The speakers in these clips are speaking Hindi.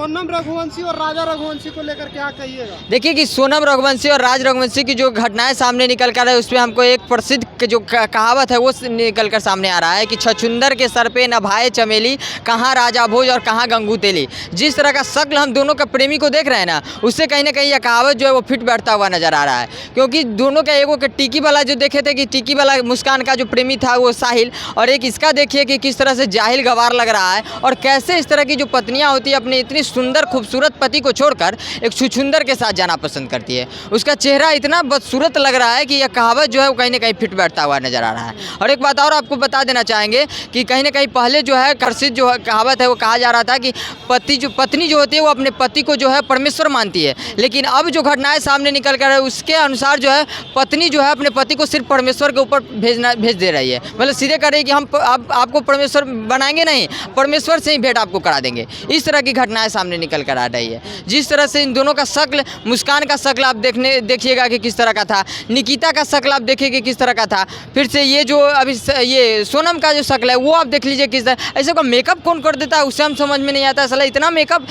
सोनम रघुवंशी और राजा रघुवंशी को लेकर क्या कहिएगा? देखिए कि सोनम रघुवंशी और राज रघुवंशी की जो घटनाएं सामने निकल कर है, उसमें हमको एक प्रसिद्ध जो कहावत है वो निकल कर सामने आ रहा है कि छछुंदर के सर पे नभाए चमेली, कहाँ राजा भोज और कहाँ गंगू तेली। जिस तरह का शक्ल हम दोनों का प्रेमी को देख रहे हैं ना, उससे कहीं ना कहीं यह कहावत जो है वो फिट बैठता हुआ नजर आ रहा है। क्योंकि दोनों का एगो के टिकी वाला जो देखे थे कि टिकी वाला मुस्कान का जो प्रेमी था वो साहिल, और एक इसका देखिए कि किस तरह से जाहिल गवार लग रहा है, और कैसे इस तरह की जो पत्नियां होती है अपने इतनी सुंदर खूबसूरत पति को छोड़कर एक छुछुंदर के साथ जाना पसंद करती है। उसका चेहरा इतना बदसूरत लग रहा है कि यह कहावत जो है वो कहीं ना कहीं फिट बैठता हुआ नजर आ रहा है। और एक बात और आपको बता देना चाहेंगे कि कहीं ना कहीं पहले जो है प्रसिद्ध जो कहावत है वो कहा जा रहा था कि पत्नी जो होती है वो अपने पति को जो है परमेश्वर मानती है, लेकिन अब जो घटनाएं सामने निकल कर है उसके अनुसार जो है पत्नी जो है अपने पति को सिर्फ परमेश्वर के ऊपर भेज दे रही है। मतलब सीधे कह रही है कि हम आपको परमेश्वर बनाएंगे नहीं, परमेश्वर से ही भेंट आपको करा देंगे। इस तरह की घटनाएं सामने निकल कर आ रही है। जिस तरह से इन दोनों का शक्ल, मुस्कान का शक्ल आप देखिएगा कि किस तरह का था, निकिता का शक्ल आप देखिए किस तरह का था, फिर से ये जो अभी ये सोनम का जो शक्ल है वो आप देख लीजिए किस तरह। ऐसे का मेकअप कौन कर देता है उससे हम समझ में नहीं आता। असल इतना मेकअप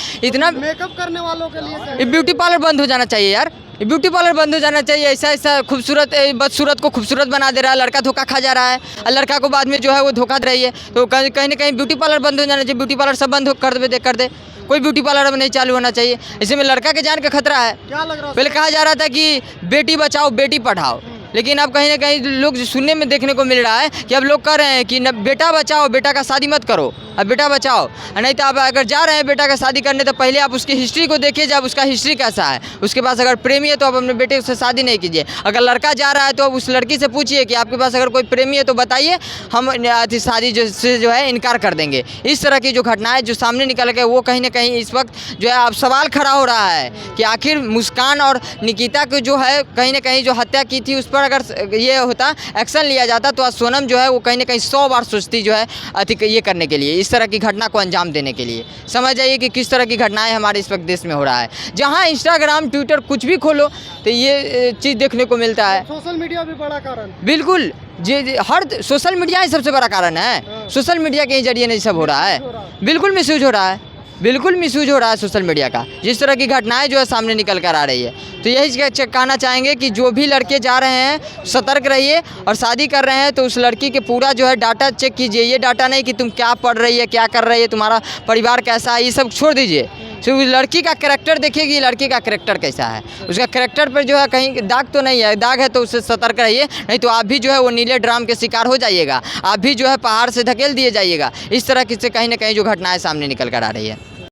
करने वालों के लिए ब्यूटी पार्लर बंद हो जाना चाहिए यार, ब्यूटी पार्लर बंद हो जाना चाहिए। ऐसा खूबसूरत बदसूरत को खूबसूरत बना दे रहा है, लड़का धोखा खा जा रहा है और लड़का को बाद में जो है वो धोखा दे रही है। तो कहीं ना कहीं ब्यूटी पार्लर बंद हो जाना चाहिए। ब्यूटी पार्लर सब बंद कर दे, कोई ब्यूटी पार्लर अब नहीं चालू होना चाहिए। ऐसे में लड़का के जान का खतरा है। क्या लग रहा है? पहले कहा जा रहा था कि बेटी बचाओ बेटी पढ़ाओ, लेकिन अब कहीं ना कहीं लोग सुनने में देखने को मिल रहा है कि अब लोग कह रहे हैं कि न बेटा बचाओ, बेटा का शादी मत करो, अब बेटा बचाओ। नहीं तो आप अगर जा रहे हैं बेटा का शादी करने तो पहले आप उसकी हिस्ट्री को देखिए, जब उसका हिस्ट्री कैसा है, उसके पास अगर प्रेमी है तो आप अपने बेटे से शादी नहीं कीजिए। अगर लड़का जा रहा है तो अब उस लड़की से पूछिए कि आपके पास अगर कोई प्रेमी है तो बताइए, हम शादी जो है इनकार कर देंगे। इस तरह की जो घटनाएं जो सामने निकल के वो कहीं ना कहीं इस वक्त जो है अब सवाल खड़ा हो रहा है कि आखिर मुस्कान और निकिता को जो है कहीं ना कहीं जो हत्या की थी उस पर अगर ये होता, एक्शन लिया जाता, तो आज सोनम जो है वो कहीं ना कहीं 100 बार सोचती जो है ये करने के लिए, इस तरह की घटना को अंजाम देने के लिए। समझ जाइए कि किस तरह की घटनाएं हमारे इस वक्त देश में हो रहा है। जहां इंस्टाग्राम ट्विटर कुछ भी खोलो तो ये चीज़ देखने को मिलता है। सोशल मीडिया भी बड़ा कारण, बिल्कुल जी, हर सोशल मीडिया ही सबसे बड़ा कारण है। सोशल मीडिया के जरिए नहीं सब हो रहा है, बिल्कुल मिसयूज हो रहा है, बिल्कुल मिसयूज हो रहा है सोशल मीडिया का। जिस तरह की घटनाएं जो है सामने निकल कर आ रही है, तो यही कहना चाहेंगे कि जो भी लड़के जा रहे हैं सतर्क रहिए, और शादी कर रहे हैं तो उस लड़की के पूरा जो है डाटा चेक कीजिए। ये डाटा नहीं कि तुम क्या पढ़ रही है, क्या कर रही है, तुम्हारा परिवार कैसा है, ये सब छोड़ दीजिए। तो उस लड़की का कैरेक्टर देखिए कि लड़की का कैरेक्टर कैसा है, उसका कैरेक्टर पर जो है कहीं दाग तो नहीं है, दाग है तो उससे सतर्क रहिए, नहीं तो आप भी जो है वो नीले ड्राम के शिकार हो जाइएगा, आप भी जो है पहाड़ से धकेल दिए जाइएगा। इस तरह की से कहीं ना कहीं जो घटनाएं सामने निकल कर आ रही है।